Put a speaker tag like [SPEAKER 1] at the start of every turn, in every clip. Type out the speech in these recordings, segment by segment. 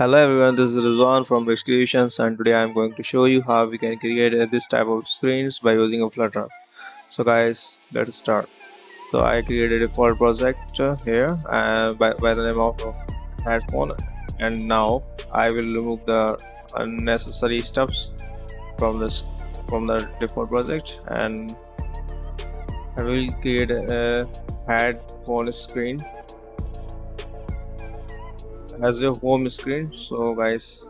[SPEAKER 1] Hello everyone, this is Rizwan from Ridz Creations, and today I am going to show you how we can create this type of screens by using a Flutter. So guys, let's start. So I created a default project here by the name of headphone, and now I will remove the unnecessary stuffs from this from the default project, and I will create a headphone screen as a home screen. So guys,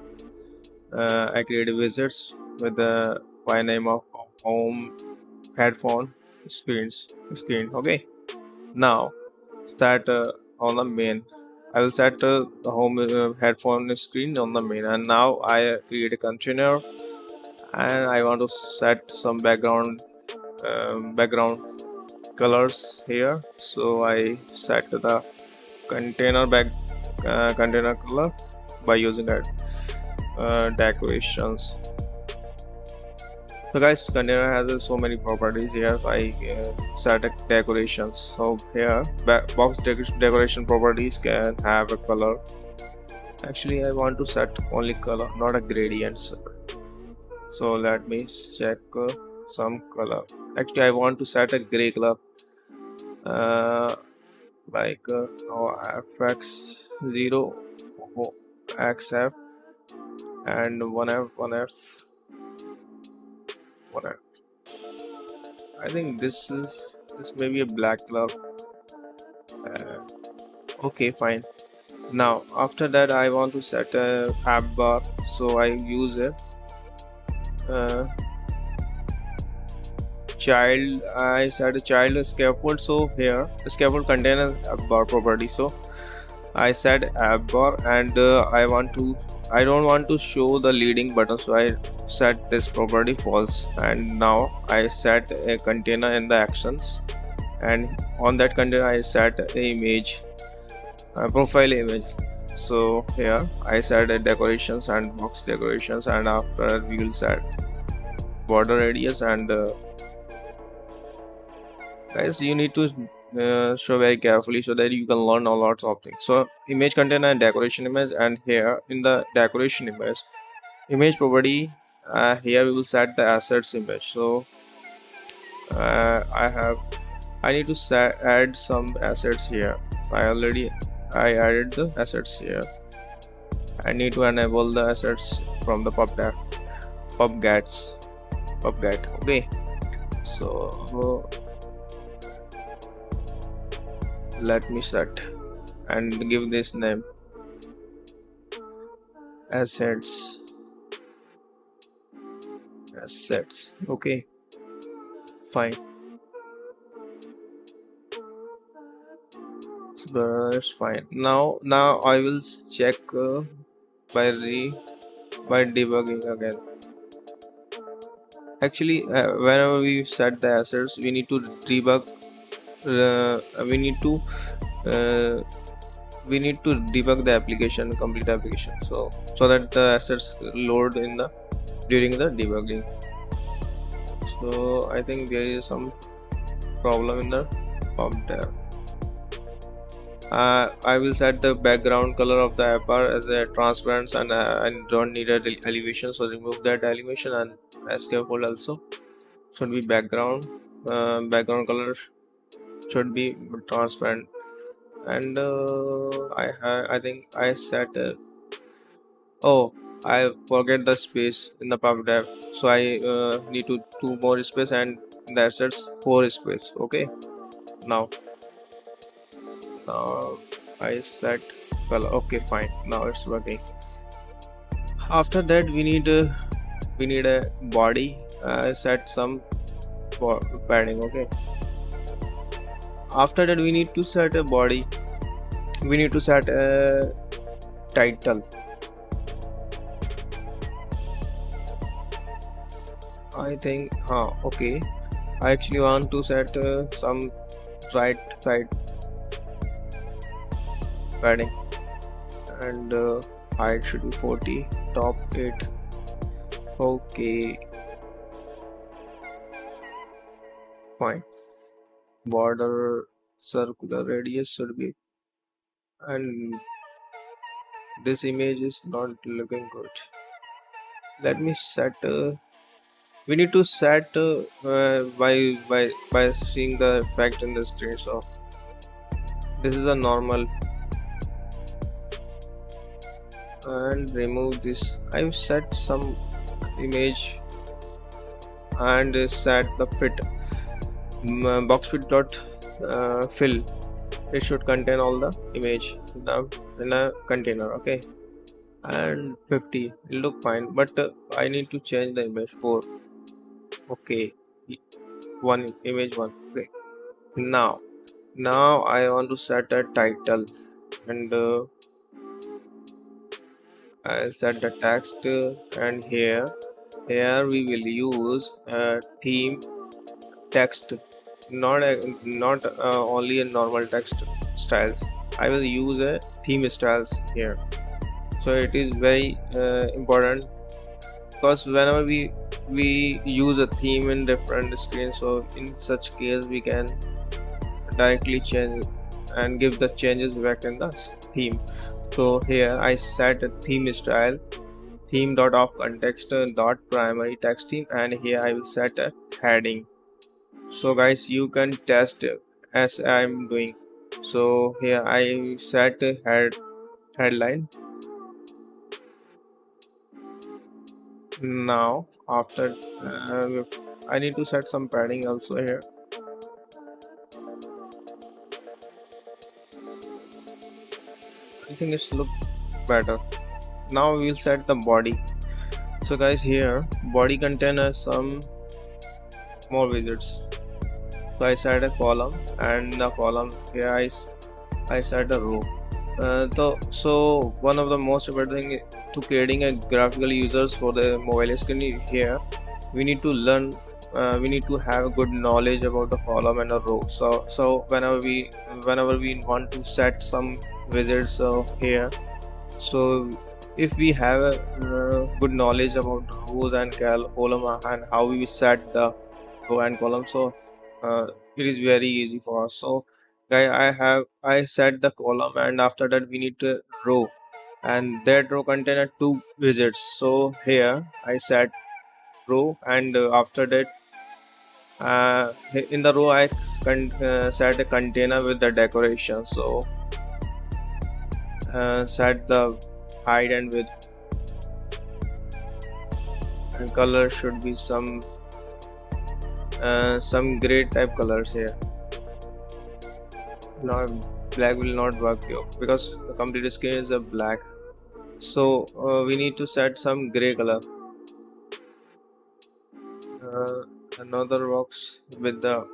[SPEAKER 1] I created widgets with the by name of home headphone screen. Okay, now start on the main. I will set the home headphone screen on the main, and now I create a container, and I want to set some background colors here. So I set the container color by using that decorations. So guys, container has so many properties here. I set decorations. So here box decoration properties can have a color. Actually, I want to set only color, not a gradients. So let me check some color. Actually, I want to set a gray color, uh, like fx0 xf and 1f. I think this may be a black color. Uh, okay, fine. Now after that I want to set a app bar, so I use a uh, child. I set a child scaffold, so here the scaffold contains app bar property, so I set app bar, and I don't want to show the leading button, so I set this property false, and now I set a container in the actions, and on that container I set a image, profile image. So here I set a decorations and box decorations, and after we will set border radius, and guys, you need to show very carefully so that you can learn a lots of things. So image container and decoration image, and here in the decoration image property, here we will set the assets image. So I need to add some assets here. So I added the assets here. I need to enable the assets from the pubgets pubget. Okay, so let me set and give this name assets. Okay, fine. So that's fine. Now I will check by the by debugging again. Actually, whenever we set the assets, we need to debug. We need to uh, debug the application, complete application, so that the assets load in the during the debugging. So I think there is some problem in the pub there. I will set the background color of the app as a transparent, and I don't need a elevation, so remove that elevation, and scaffold also should be background color should be transparent, and I think I set oh, I forget the space in the pub tab, so I need to 2 more space, and the assets 4 space. Okay, now I set color. Okay, fine, now it's working. After that we need a body. Set some padding. Okay, after that we need to set a body. We need to set a title. I think okay, I actually want to set some right side padding, and height should be 40, top 8. Okay, fine. Border circular radius should be, and This image is not looking good. Let me set. We need to set by seeing the effect in the screen. So this is a normal, and remove this. I've set some image and set the fit box fit dot fill. It should contain all the image in a container. Okay, and 50 it look fine, but I need to change the image for. Okay, one image one. Okay, now I want to set a title, and I'll set the text, and here we will use theme text, not only a normal text styles. I will use a theme styles here. So it is very important, because whenever we use a theme in different screens, so in such case we can directly change and give the changes back in the theme. So here I set a theme style, theme dot of context dot primary text theme, and here I will set a heading. So guys, you can test as I'm doing. So here I set a headline. Now after I need to set some padding also here. I think it's look better. Now we will set the body. So guys, here body contains some more widgets. So I set a column, and the column here I set a row. So one of the most important thing to creating a graphical users for the mobile screen is here we need to learn, we need to have good knowledge about the column and the row. So whenever we want to set some widgets here, so if we have a good knowledge about rows and column and how we set the row and column, so it is very easy for us. So guy, I set the column, and after that we need to row, and that row contain two widgets. So here I set row, and after that in the row I set a container with the decoration. So set the height and width, and color should be some gray type colors here. Not black will not work here, because the complete screen is a black. So we need to set some gray color. Another box with the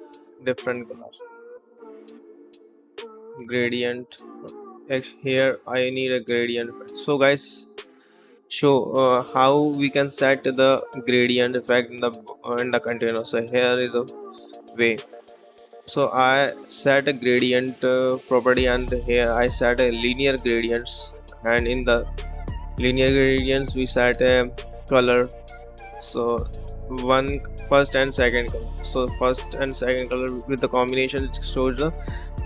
[SPEAKER 1] different color gradient. Here I need a gradient. So guys, show how we can set the gradient effect in the container. So here is the way. So I set a gradient property, and here I set a linear gradients, and in the linear gradients we set a color. So one first and second color. So first and second color with the combination it shows the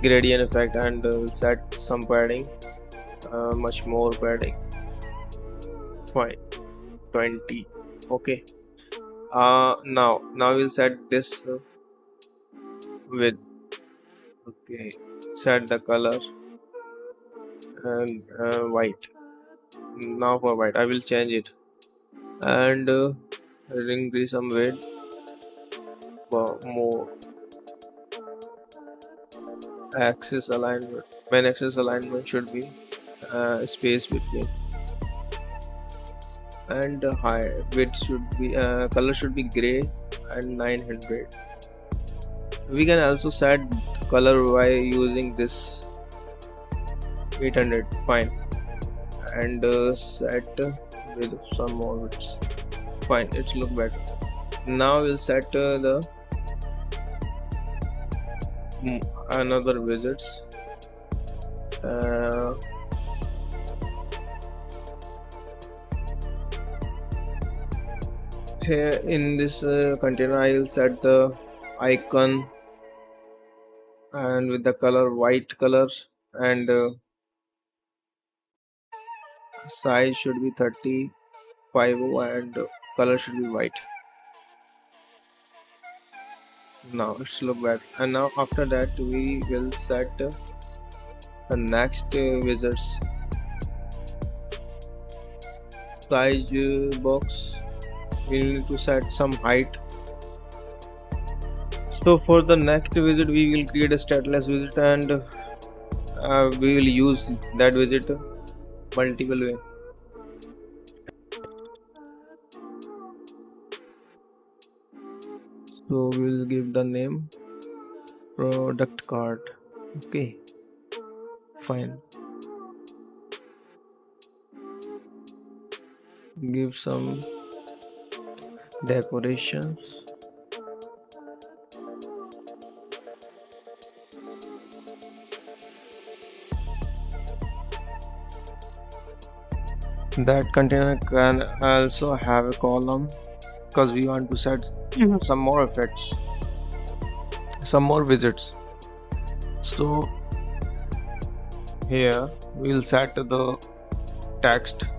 [SPEAKER 1] gradient effect, and set some padding, much more padding. Fine, 20. Okay. Now we'll set this with. Okay, set the color, and white. Now for white I will change it, and increase some width for more axis alignment. When axis alignment should be space between, and high width should be color should be gray, and 900. We can also set color by using this 800. Fine, and set with some more widths. Fine, it's look better. Now we'll set the another widgets. Here in this container I will set the icon, and with the color white color, and size should be 3050 and color should be white. Now it's look bad, and now after that we will set the next wizards size box. We need to set some height. So for the next widget we will create a stateless widget, and we will use that widget multiple way. So we will give the name product card. Okay, fine. Give some decorations. That container can also have a column because we want to set some more effects, some more widgets. So here we'll set the text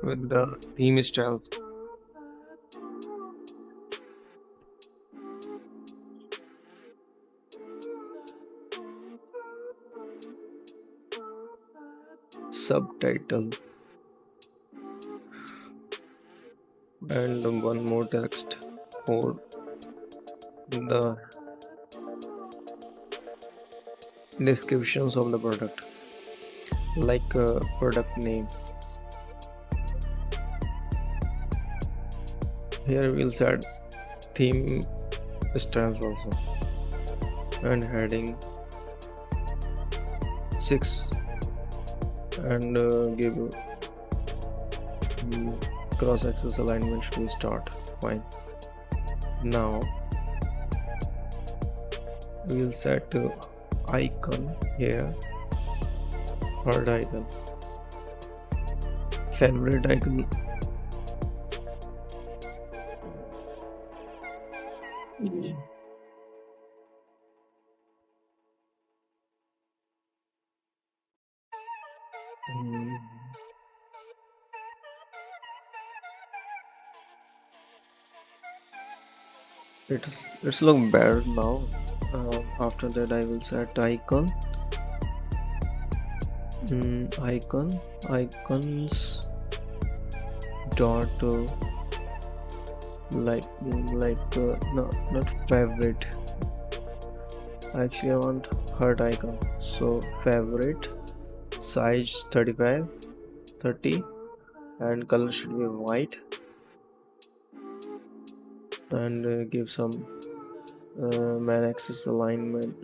[SPEAKER 1] with the theme style. Subtitle and one more text for the descriptions of the product, like product name. Here we'll set theme styles also, and heading 6, and give cross-axis alignment to start. Fine. Now we'll set icon here, third icon, favorite icon. It's look better now. After that I will set icon, icons dot no, not favorite. Actually I want heart icon, so favorite, size 35 30, and color should be white, and give some man axis alignment.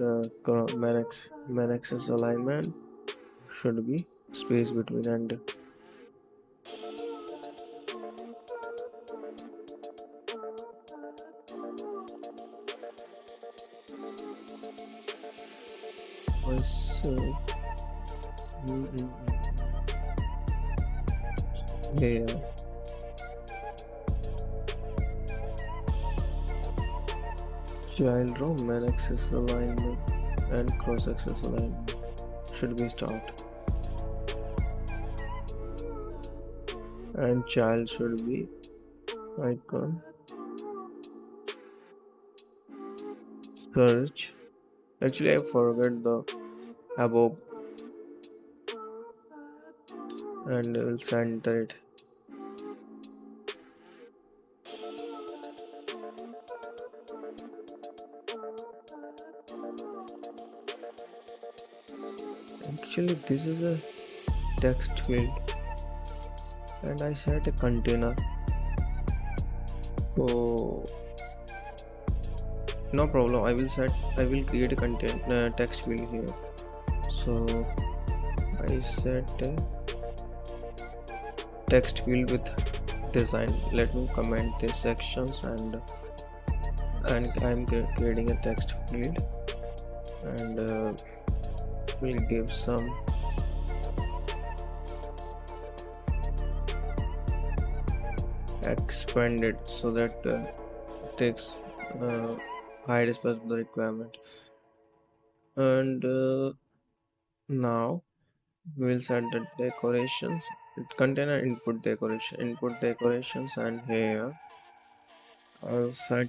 [SPEAKER 1] Man axis alignment should be space between, and yeah. Child row, man axis alignment and cross axis alignment should be start, and child should be icon, search. Actually I forgot the above, and we'll center it. Actually this is a text field, and I set a container. So no problem, I will create a content text field here. So I set a text field with design. Let me comment these sections, and I'm creating a text field, and we'll give some expanded so that it takes high space of the requirement. And now We'll set the decorations. It contain an input decorations, and here I'll set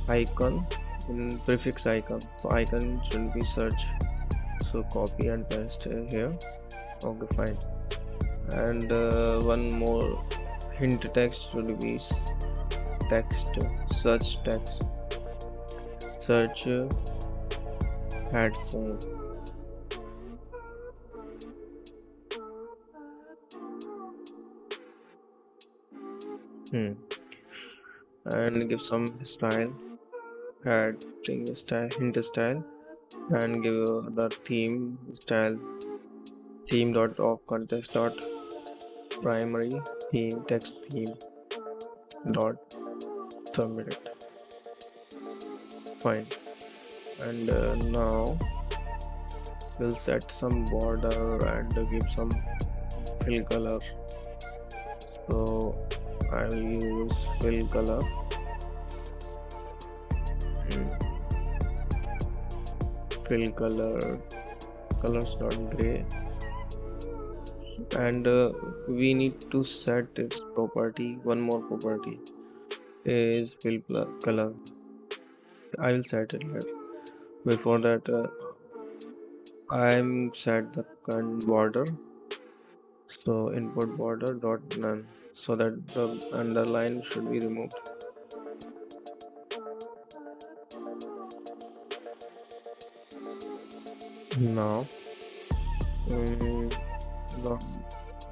[SPEAKER 1] icon in prefix icon. So icon should be search. So copy and paste here. Okay, fine. And one more hint text should be text, search text, search headphone. And give some style, adding style, hint style, and give the theme style, theme dot of context dot primary theme text theme dot submit it. Fine. And now we'll set some border and give some fill color. So I will use fill color. Fill colors dot gray, and we need to set its property. One more property is fill color. I will set it later. Before that, I'm set the border. So input border dot none, so that the underline should be removed. Now,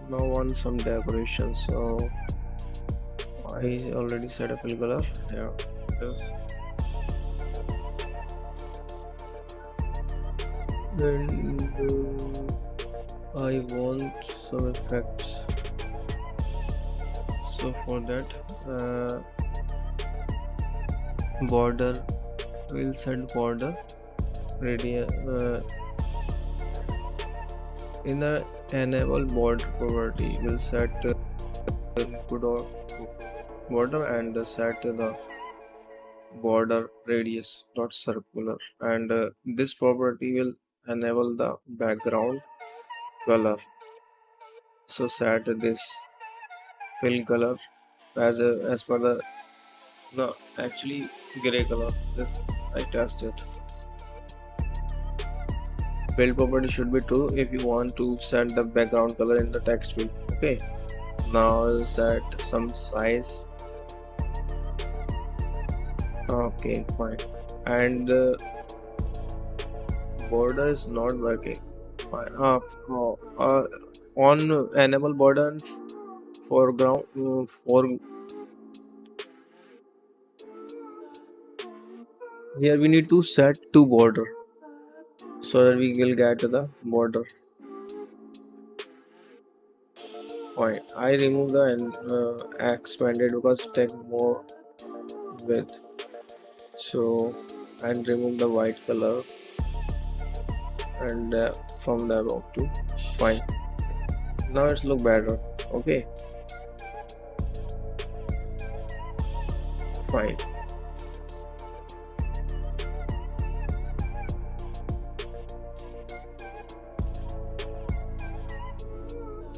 [SPEAKER 1] now want some decoration. So I already set a fill color here. And I want some effects. So for that, border, we'll set border radius. In the enable border property, we'll set input of border and set the border radius dot circular, and this property will enable the background color. So set this fill color as per the no actually gray color. This I tested. Fill property should be true if you want to set the background color in the text field. Okay, now I'll set some size. Okay, fine. And border is not working. Fine. On enable border and foreground here we need to set two border so that we will get the border. Fine. I remove the expanded because it take more width. So and remove the white color and from the above too. Fine. Now it's look better. Okay. Fine.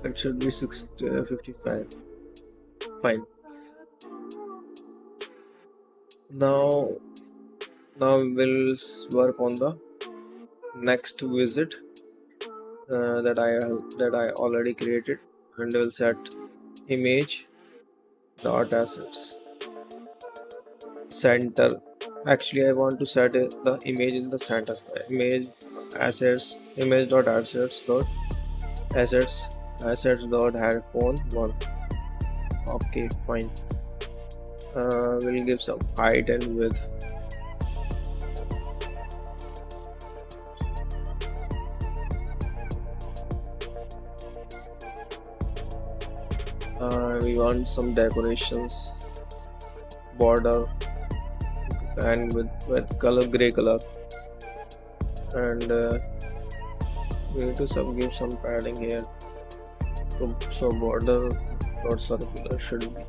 [SPEAKER 1] It should be 55. Fine. Now we'll work on the next widget that I already created, and we'll set image dot assets center. Actually, I want to set the image in the center. Image assets image dot assets dot assets dot headphone 1. Okay, fine. We'll give some height and width. We want some decorations, border, and with color gray color, and we need to give some padding here. So border dot circular should be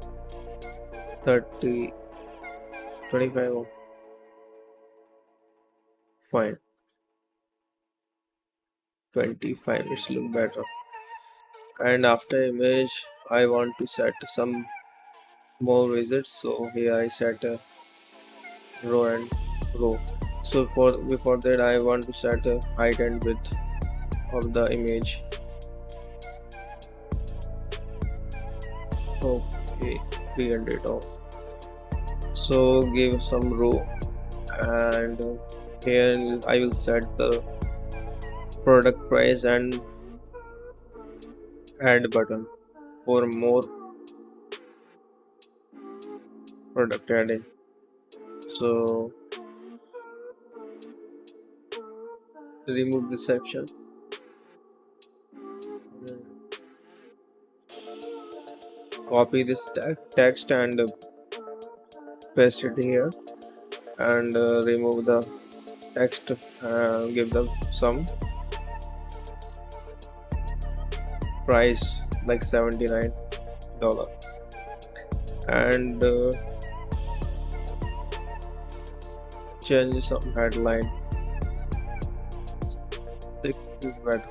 [SPEAKER 1] 30 25. Fine. 25. It's look better. And after image, I want to set some more widgets. So here I set a row and row. So for before that, I want to set a height and width of the image. Okay, 300. Oh, so give some row, and here I will set the product price and add button for more product adding. So remove this section. Copy this text and paste it here, and remove the text. Give them some price like $79, and change some headline. This is better.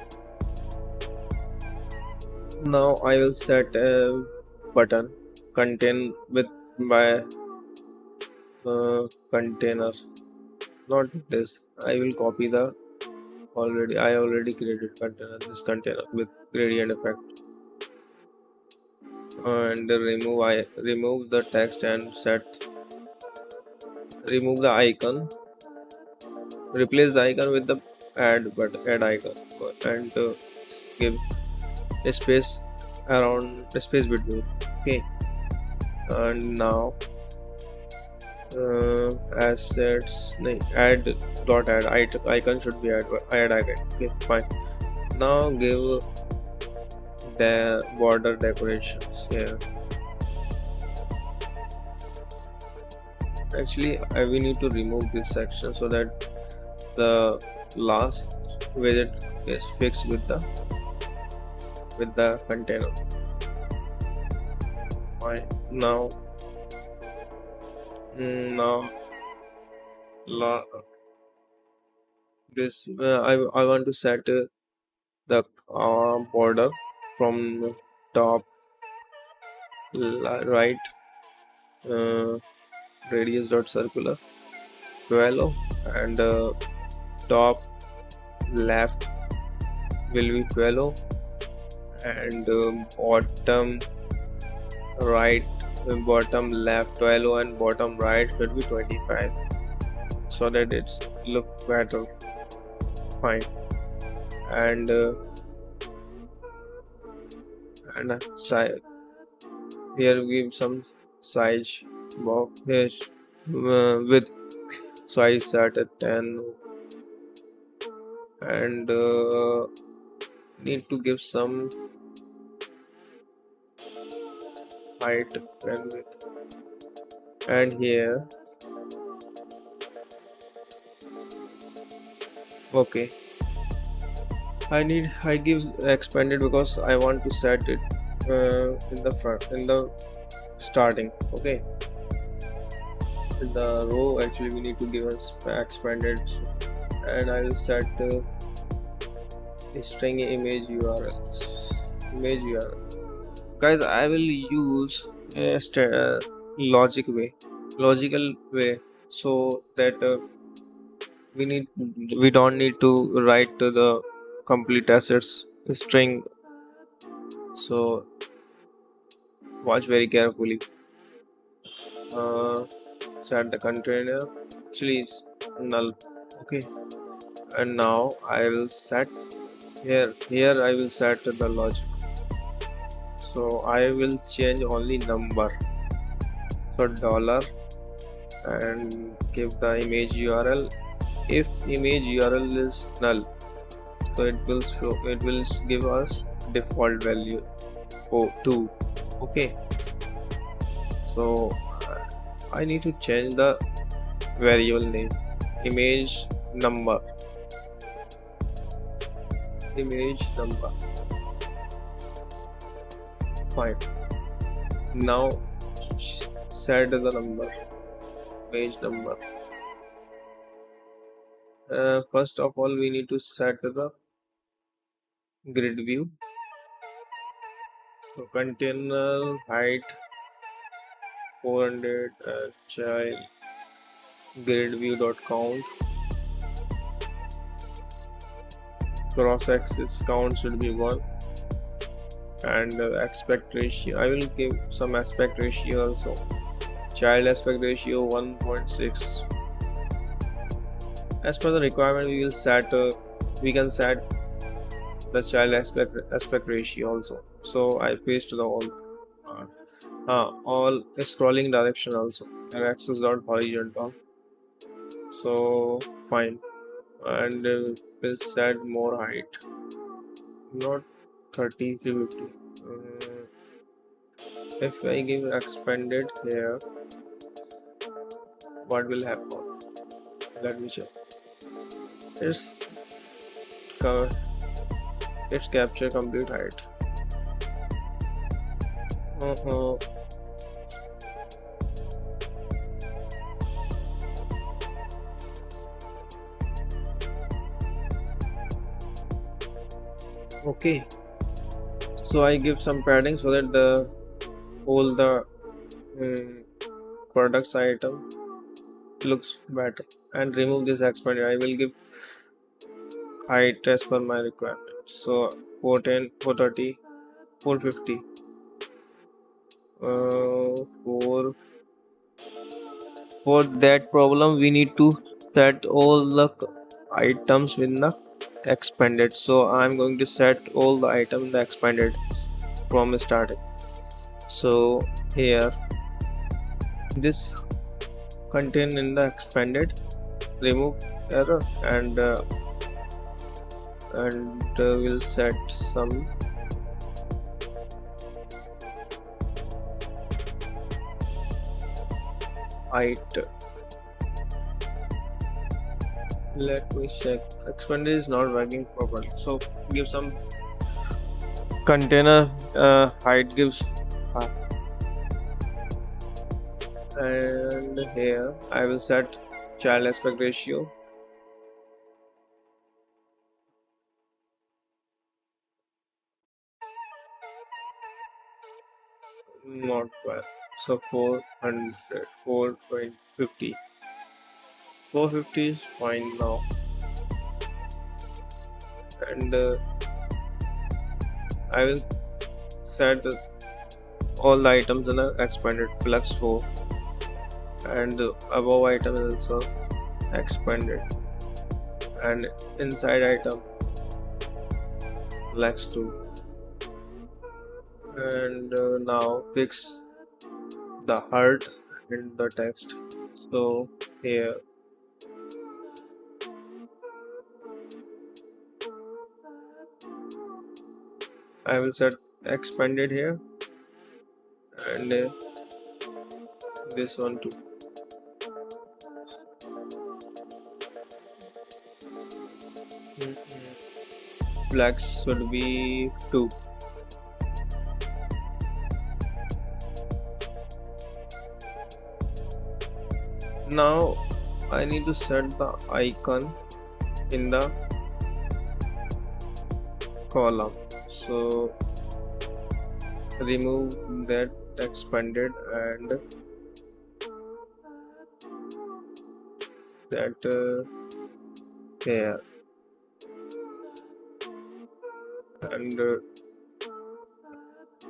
[SPEAKER 1] Now I will set a button contain with my container. Not this. I will copy the I already created container, this container with gradient effect, and remove the text and remove the icon, replace the icon with the add icon, and give a space around the space between. Okay, and now assets add dot add icon should be add icon. Okay, fine. Now give the border decorations here. Actually, we need to remove this section so that the last widget is fixed with the container. Fine. Now this I want to set the border from top right, radius dot circular 12, and top left will be 12, and bottom right, bottom left 12, and bottom right should be 25, so that it's look better. Fine. And side here give some size box with, so I set at 10, and need to give some height and width, and here okay, I give expanded because I want to set it in the starting. Okay, in the row actually we need to give us expanded, and I will set string image URL. Guys, I will use a logical way, so that we don't need to write to the complete assets string. So watch very carefully. Set the container actually is null. Okay, and now I will set here I will set the logic, so I will change only number, so dollar, and give the image URL. If image URL is null, so it will give us default value 2. Okay, so I need to change the variable name, image number. Fine. Now set the number, image number. First of all, we need to set the grid view. So container height 400 child grid view dot count. Cross axis count should be 1, and aspect ratio, I will give some aspect ratio also. Child aspect ratio 1.6. As per the requirement, we can set the child aspect ratio also. So I paste the all scrolling direction also, and axis dot horizontal. So fine, and we'll set more height, not 30, 350. If I give expanded here, what will happen? Let me check. It's it's capture complete height. Uh-huh. Okay, so I give some padding so that the all the products item looks better, and remove this expanded. I will give height as per my requirement. So 410, 430, 450. 4 For that problem, we need to set all the items in the expanded. So I'm going to set all the items in the expanded from starting. So here, this contain in the expanded, remove error, and we'll set some height. Let me check. Expanded is not working properly, so give some container height gives and here I will set child aspect ratio. Not well. So 400, 4.50. 450 is fine now. And I will set all the items in the expanded flux 4, and the above item is also expanded, and inside item flux 2. And now fix the heart in the text. So here I will set expanded here, and this one too. Flex should be 2. Now I need to set the icon in the column. So remove that expanded and that here, and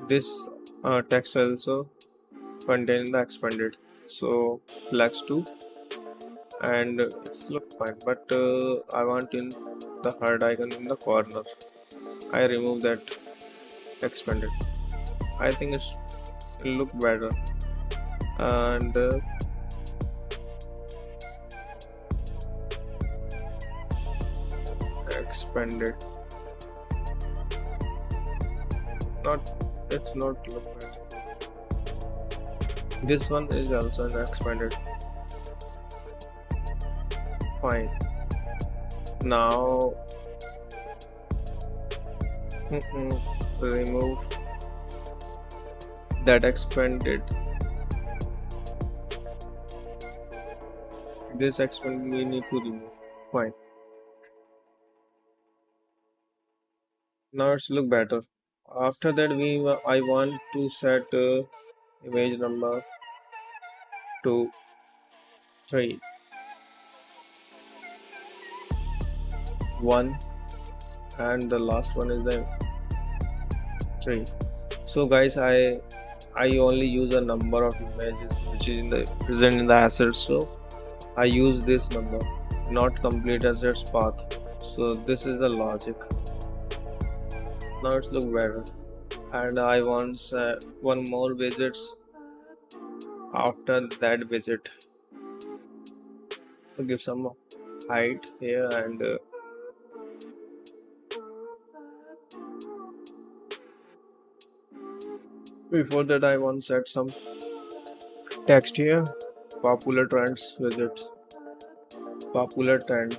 [SPEAKER 1] this text also contain the expanded. So flex 2, and it's look fine, but I want in the hard icon in the corner. I remove that expanded. I think it'll look better, and expanded. It's not look better. This one is also an expanded. Fine. Now remove that expanded. This expanded we need to remove. Fine. Now it's look better. After that, I want to set image number 2, 3, 1, and the last one is the 3. So guys, I only use a number of images which is in the present in the assets, so I use this number, not complete assets path. So this is the logic. Now it's look better, and I want one more visits after that visit to give some height here, and before that I want set some text here. Popular trends visits, popular trend.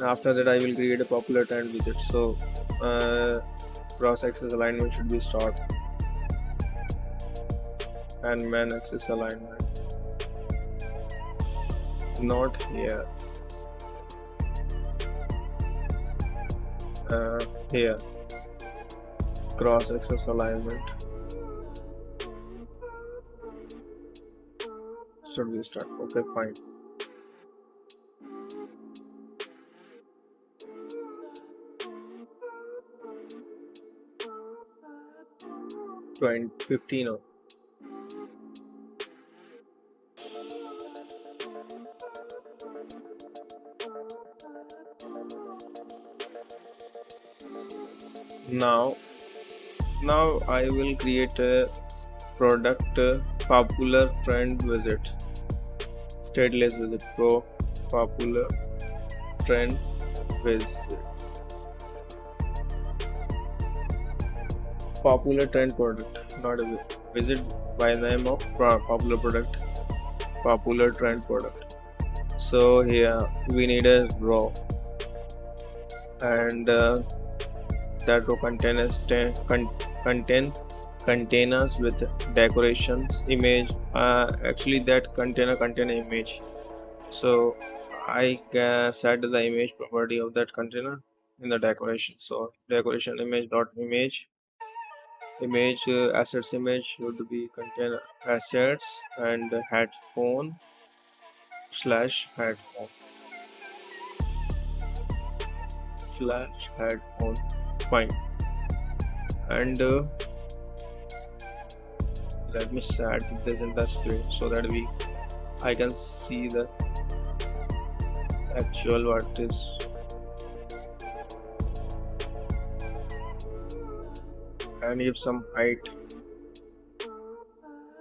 [SPEAKER 1] After that I will create a popular trend visit. So cross axis alignment should be start, and main axis alignment not here, here cross axis alignment should be start. Okay, fine. 15. Now I will create a product popular trend visit, stateless visit, pro popular trend visit, popular trend product, not a visit by name of popular product, popular trend product. So here we need a row, and that row contains containers with decorations image. Actually that container contain image, so I set the image property of that container in the decoration. So decoration image dot image assets image should be contain assets and headphone slash headphone slash headphone. Fine. And let me set this in the screen so that I can see the actual what is. And give some height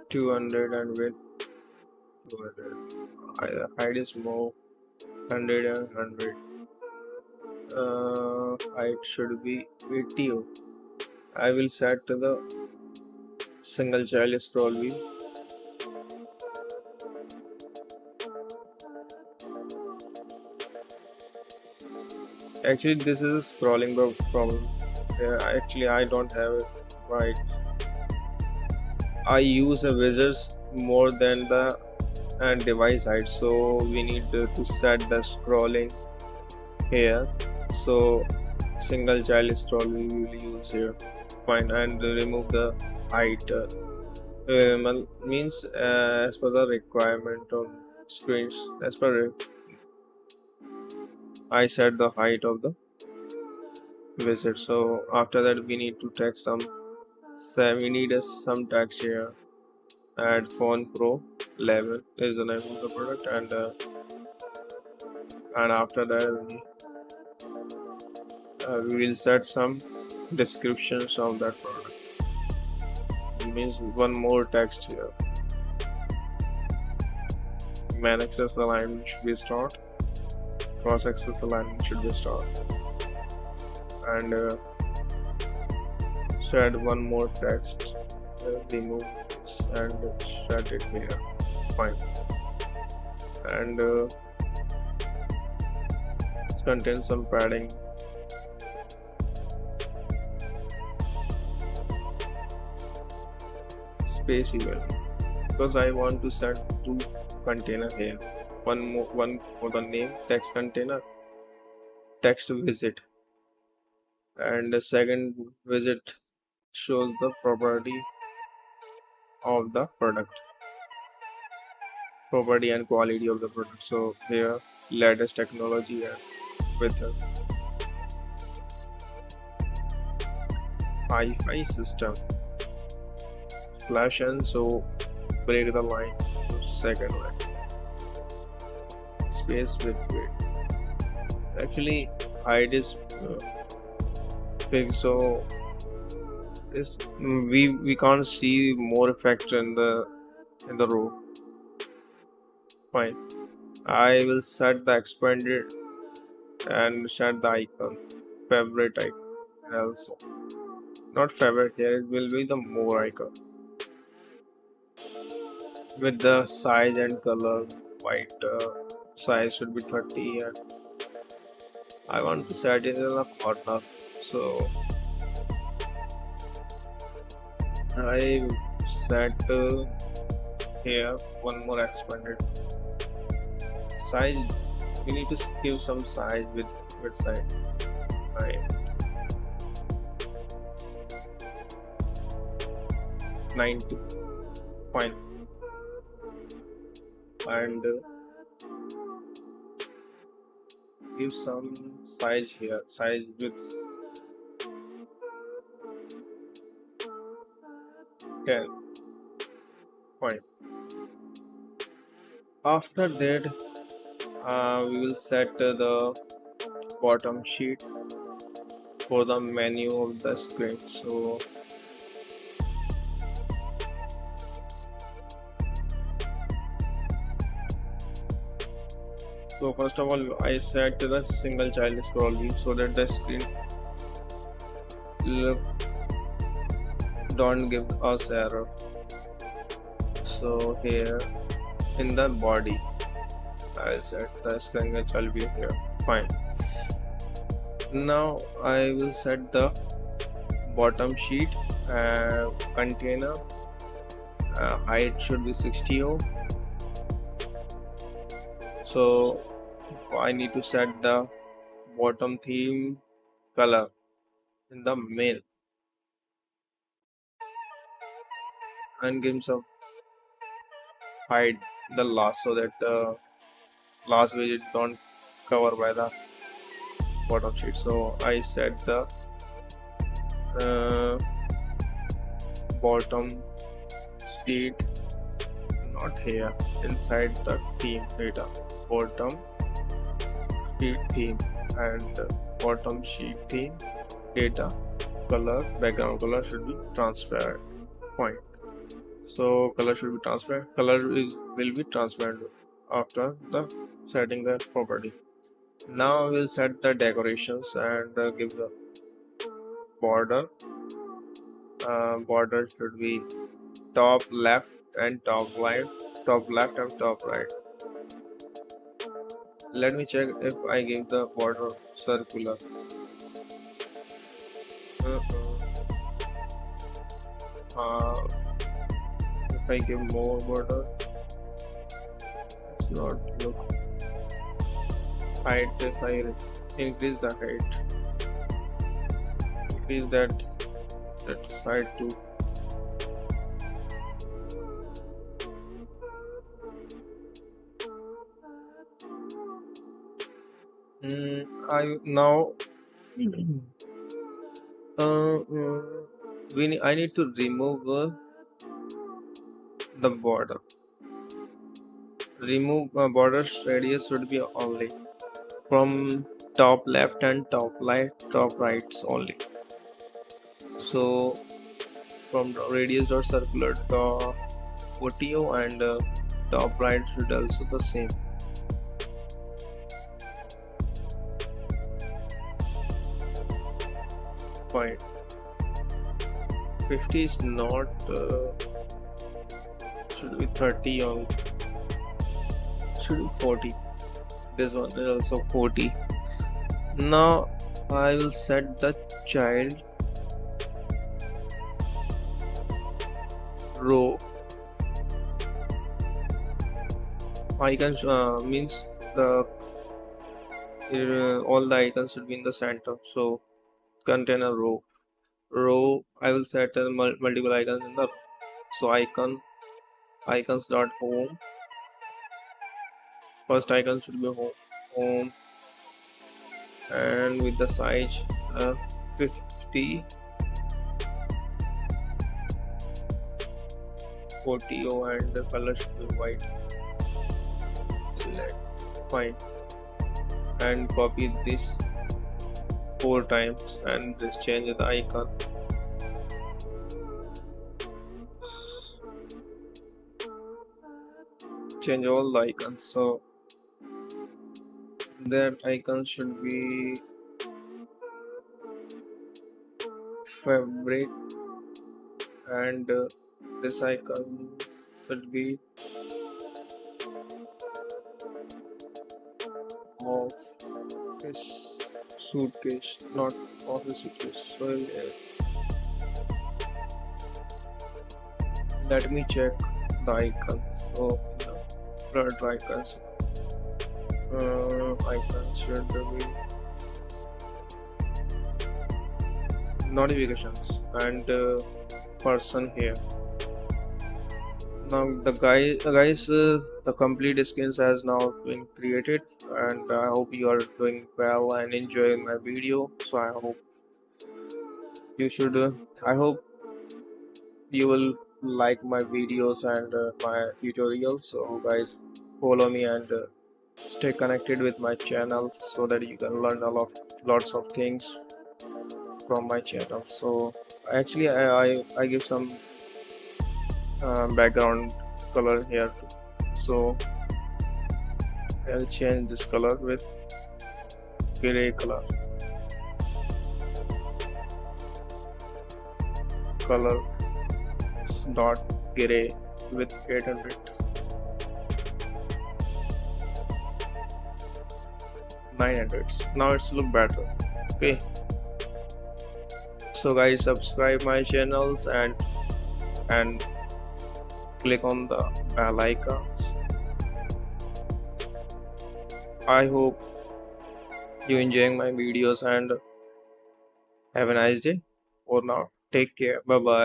[SPEAKER 1] 200 and width 200. Height is more 100 and 100. Height should be 80. I will set to the single child scroll wheel. Actually this is a scrolling problem. Actually I don't have it right. I use a wizards more than the device height, so we need to set the scrolling here. So single child scroll we will use here. Fine. And remove the height means as per the requirement on screens. As per I set the height of the visit. So after that we need to text some, so we need some text here. Add phone pro 11 is the name of the product, and after that we will set some descriptions of that product. It means one more text here. Main axis alignment should be start, cross axis alignment should be start, and set one more text, remove this and set it here. Fine. And it contains some padding. Space even, because I want to set 2 container here. One for the name text container, text visit, and the second widget shows the property of the product, property and quality of the product. So here latest technology and with a Wi-Fi system flash, and so break the line to second line space with weight. Actually height is big, so this we can't see more effect in the row. Fine, I will set the expanded and set the icon favorite icon also, not favorite here, it will be the more icon with the size and color white. Size should be 30 and I want to set it in the corner, so I set here one more expanded size. We need to give some size with side. Right. 90. Fine. And give some size here. Size with 10. Fine. After that, we will set the bottom sheet for the menu of the screen. So first of all, I set the single child scroll view so that the screen don't give us error. So here in the body, I set the single child view here. Fine. Now I will set the bottom sheet container. Height should be 60 ohm. So I need to set the bottom theme color in the main and give some hide the last so that the last widget don't cover by the bottom sheet. So I set the bottom sheet not here, inside the theme data, bottom sheet theme and bottom sheet theme data color, background color should be transparent. Point. So color should be transparent. Color will be transparent after the setting the property. Now we'll set the decorations and give the border. Border should be top left and top right, top left and top right. Let me check if I give the border circular. If I give more border, it's not look. Height is I increase the height. Increase that side too. I now I need to remove the border. Remove border radius should be only from top left and top rights only. So from the radius dot circular the OTO and top right should also the same. Fine. 50 is not should be 30 on should be 40. This one is also 40. Now I will set the child row icons means the all the icons should be in the center. So contain a row. I will set multiple icons in the so icons dot home. First icon should be home, and with the size 50 40 and the color should be white. Fine, and copy this 4 times and just change the icon. Change all the icons, so that icon should be fabric, and this icon should be office suitcase, not office suitcase. So let me check the icons. So Flutter icons should be notifications and person here. Now the guys the complete skins has now been created, and I hope you are doing well and enjoying my video. So I hope you should I hope you will like my videos and my tutorials. So guys, follow me and stay connected with my channel so that you can learn lots of things from my channel. So actually I give some background color here too. So I'll change this color with gray color dot gray with 800 900s. Now it's look better. Okay, so guys, subscribe my channels and click on the bell icons. I hope you enjoying my videos and have a nice day. For now, take care. Bye bye.